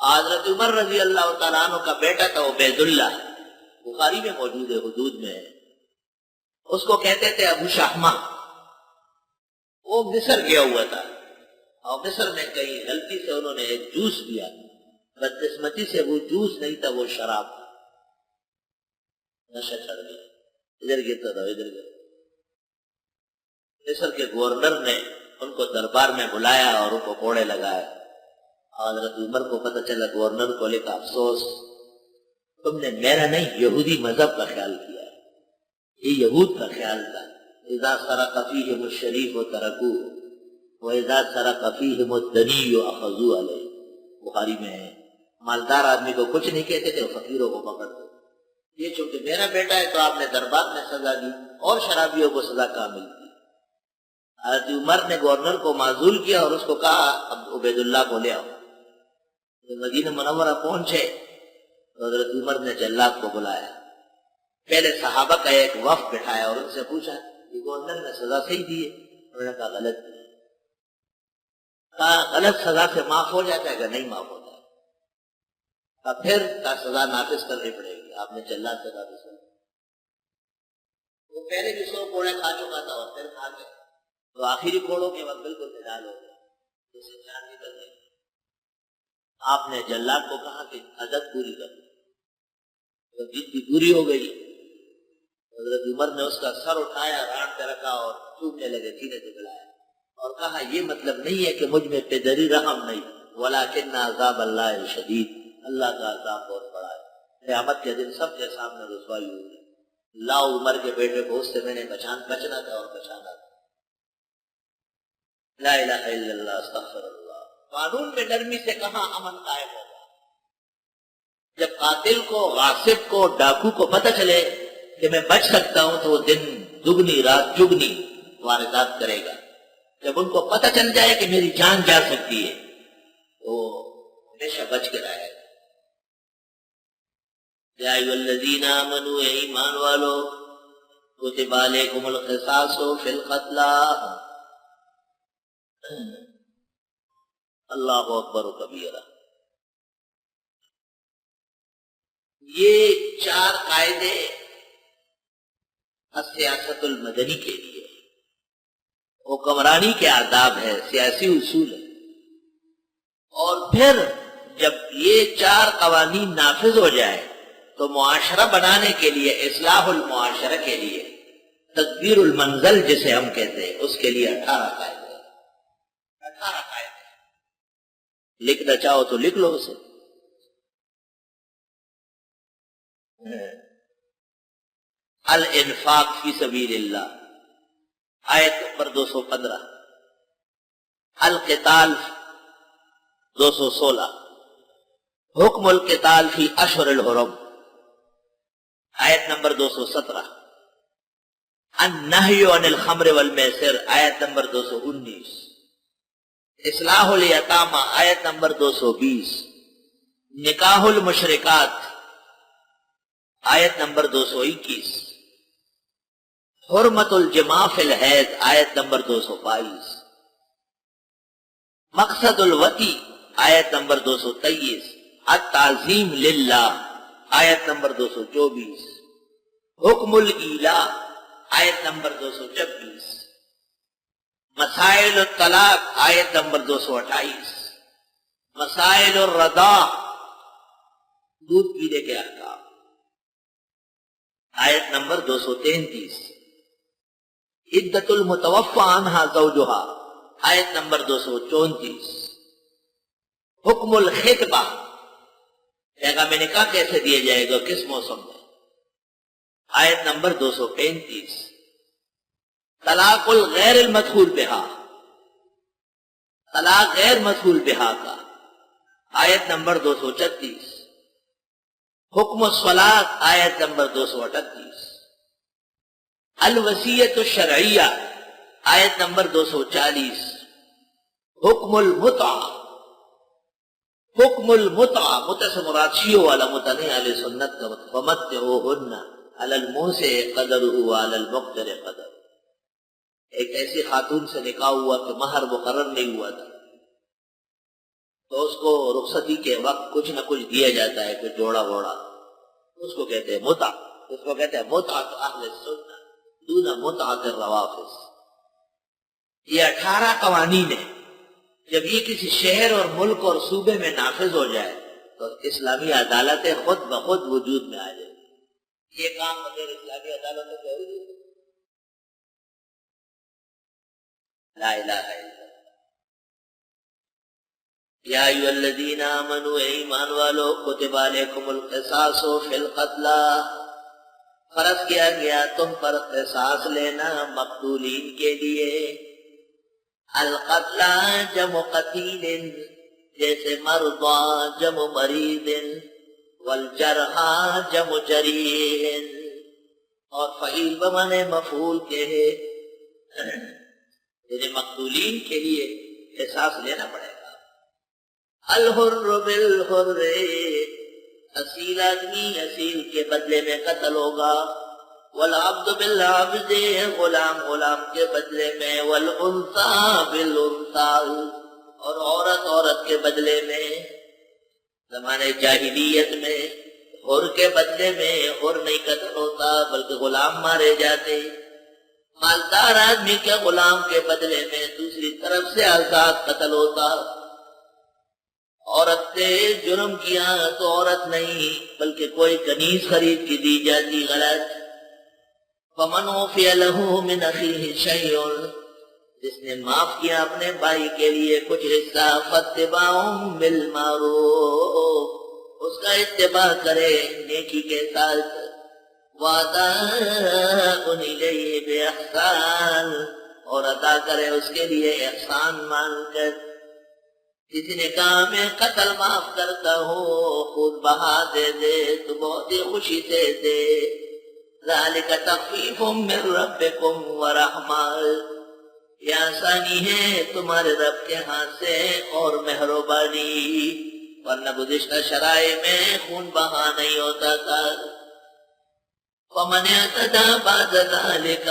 حضرت عمر رضی اللہ تعالیٰ عنہ کا بیٹا تھا عبید اللہ، بخاری میں موجود ہے، حدود میں ہے، اس کو کہتے تھے ابو شہمہ۔ وہ مصر گیا ہوا تھا اور مصر میں کہیں غلطی سے انہوں نے ایک جوس دیا، بدقسمتی سے وہ جوس نہیں تھا، وہ شراب تھا، نشہ چڑھ گیا، ادھر گرتا تھا ادھر گرتا۔ مصر کے گورنر نے ان کو دربار میں بلایا اور ان کو کوڑے لگائے۔ حضرت عمر کو پتہ چلا، گورنر کو لکھا افسوس، تم نے میرا نہیں یہودی مذہب کا خیال کیا ہے، یہ یہود کا خیال تھا۔ اذا سرق فیہم الشریف ترکوہ واذا سرق فیہم الدنی اخذوا علیہ، بخاری میں ہے۔ مالدار آدمی کو کچھ نہیں کہتے تھے، فقیروں کو پکڑتے۔ یہ چونکہ میرا بیٹا ہے تو آپ نے دربار میں سزا دی، اور شرابیوں کو سزا کہاں ملتی؟ حضرت عمر نے گورنر کو معزول کیا اور اس کو کہا اب عبید اللہ کو لے آؤ۔ مدینہ منورہ پہنچے تو حضرت عمر نے جلاد کو بلایا، پہلے صحابہ کا ایک وفد بٹھایا اور ان سے پوچھا کہ گورنر نے سزا صحیح دی ہے؟ انہوں نے کہا غلط دی ہے۔ کہا غلط سزا سے معاف ہو جاتا ہے کہ نہیں معاف ہوتا ہے؟ کہا پھر کا سزا نافذ کرنی پڑے گی۔ آپ نے جلاد سے نافذ کر، وہ پہلے بھی 100 کوڑے کھا چکا تھا اور پھر کھا گیا، تو آخری کوڑوں کے وقت بالکل نڈال ہو گیا، جیسے جان نکل گئی۔ آپ نے جلاد کو کہا کہ عدد پوری کر، تو جتنی پوری ہو گئی، حضرت عمر نے اس کا سر اٹھایا، ران پہ رکھا اور چومنے لگے، سینے سے ملایا اور کہا یہ مطلب نہیں ہے کہ مجھ میں پدری رحم نہیں، ولیکن عذاب اللہ شدید، اللہ کا عذاب بہت بڑا ہے، قیامت کے دن سب کے سامنے رسوائی ہوگی۔ لا عمر کے بیٹے کو اس سے میں نے بچنا تھا اور بچانا تھا۔ لا الہ الا اللہ، استغفر اللہ۔ قانون میں نرمی سے کہاں امن قائم ہوگا؟ جب قاتل کو، غاصب کو، ڈاکو کو پتہ چلے کہ میں بچ سکتا ہوں تو وہ دن دگنی رات چگنی واردات کرے گا۔ جب ان کو پتہ چل جائے کہ میری جان جا سکتی ہے تو ہمیشہ بچ کے رہے گا۔ یا ایھا الذین آمنوا، اے ایمان والو، کتب علیکم القصاص فی القتلی، اللہ اکبر و کبیرہ۔ یہ 4 قاعدے السیاست المدنی کے لیے، حکمرانی کے آداب ہے، سیاسی اصول ہے۔ اور پھر جب یہ 4 قوانین نافذ ہو جائے تو معاشرہ بنانے کے لیے، اصلاح المعاشرہ کے لیے، تدبیر المنزل جسے ہم کہتے ہیں، اس کے لیے 18 قاعدے، 18 قاعدے۔ لکھنا چاہو تو لکھ لو اسے۔ الانفاق فی سبیل اللہ، آیت نمبر 215۔ القتال 216۔ حکم القتال فی اشہر الحرم، آیت نمبر 217۔ النہی عن الخمر والمیسر، آیت نمبر 219۔ اصلاح الیتامى، آیت نمبر 220۔ نکاح المشرکات، آیت نمبر 221۔ حرمت الجماع فی الحیض، آیت نمبر 222۔ مقصد الوطی، آیت نمبر 223۔ التعظیم للہ، آیت نمبر 224۔ حکم الایلاء، آیت نمبر 226۔ مسائل الطلاق، آیت نمبر 228۔ مسائل الرضاع، دودھ پینے کے احکام، آیت نمبر 233۔ عدت المتوفی عنہا زوجہا، آیت نمبر 234۔ حکم الخطبہ، پیغام نکاح کیسے دیا جائے گا، کس موسم میں، آیت نمبر 235۔ طلاق الغیر المدخول بہا، طلاق غیر مدخول بہا کا، آیت نمبر 236۔ حکم الصلاۃ، آیت نمبر 238۔ الوصیۃ الشرعیہ، آیت نمبر 240۔ حکم المتعہ، حکم المتعہ، متع سے مراد شیعہ والا متع نہیں، اہل سنت کا متع۔ ومتعوہن علی الموسع قدرہ وعلی المقتر قدرہ، ایک ایسی خاتون سے نکاح ہوا کہ مہر مقرر نہیں ہوا تھا، تو اس کو رخصتی کے وقت کچھ نہ کچھ دیا جاتا ہے، کچھ جوڑا ووڑا، اس کو کہتے ہیں متع، اس کو کہتے ہیں متعۃ اہل السنہ دون متعۃ الروافض۔ یہ 18 قوانین ہیں، جب یہ کسی شہر اور ملک اور صوبے میں نافذ ہو جائے تو اسلامی عدالتیں خود بخود وجود میں آ جائیں۔ یہ کام بغیر اسلامی عدالتوں کے ہو گئی؟ لا الہ الا اللہ۔ یا ایھا الذین آمنوا، اے ایمان والو، کتب علیکم القصاص فی القتلی، فرض کیا گیا تم پر قصاص لینا مقتولین کے لیے۔ القتلی جمع قتیل، جیسے مرضى جمع مریض، والجرحى جمع جریح، اور فعیل بمعنی مفعول کے ہے، یعنی مقتولین کے لیے قصاص لینا پڑے گا۔ الحر بالحر، اصیل آدمی اصیل کے بدلے میں قتل ہوگا، والعبد بالعبد، غلام غلام کے بدلے میں، والانثى بالانثى، اور عورت عورت کے بدلے میں۔ زمانے جاہلیت میں حر کے بدلے میں حر نہیں قتل ہوتا بلکہ غلام مارے جاتے، مالدار آدمی کے غلام کے بدلے میں دوسری طرف سے آزاد قتل ہوتا۔ عورت نے جرم کیا تو عورت نہیں بلکہ کوئی کنیز خرید کی دی جاتی، غلط۔ فمن عفی لہ من اخیہ شیء، جس نے معاف کیا اپنے بھائی کے لیے کچھ حصہ، فاتباع بالمعروف، اس کا اتباع کرے نیکی کے ساتھ، واداء الیہ باحسان، اور ادا کرے اس کے لیے احسان مان کر۔ کسی نے کہا میں قتل معاف کرتا ہوں، خود بہا دے دے تو بہت ہی خوشی سے دے۔ ذالک تخفیف من ربکم ورحمہ، یہ آسانی ہے تمہارے رب کے ہاتھ سے اور مہربانی، ورنہ گزشتہ شرائع میں خون بہا نہیں ہوتا تھا۔ ومن اعتدی بعد ذلک،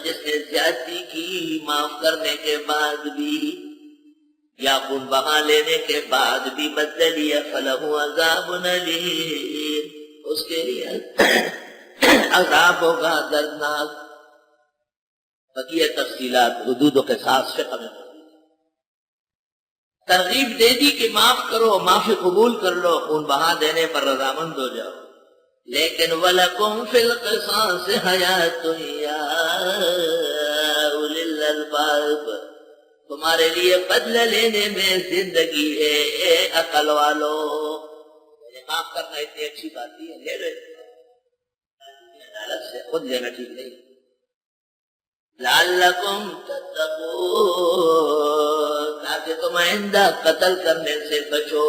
جس نے زیادتی کی معاف کرنے کے بعد بھی یا خون بہا لینے کے بعد بھی بدلہ لیا، فلہ عذاب الیم، اس کے لیے عذاب ہوگا دردناک۔ بقیہ تفصیلات حدود و قصاص فقہ میں ترغیب دے دی کہ معاف کرو، معافی قبول کر لو، خون بہا دینے پر رضامند ہو جاؤ، لیکن وَلَكُمْ فِي الْقِصَاصِ حَيَاةٌ يَا أُولِي الْأَلْبَابِ، تمہارے لیے بدلہ لینے میں زندگی ہے اے عقل والو۔ معاف کرنا اتنی اچھی بات نہیں ہے، لے لو، عدالت سے خود لینا ٹھیک نہیں۔ لعلکم تتقون، تاکہ تم آئندہ قتل کرنے سے بچو۔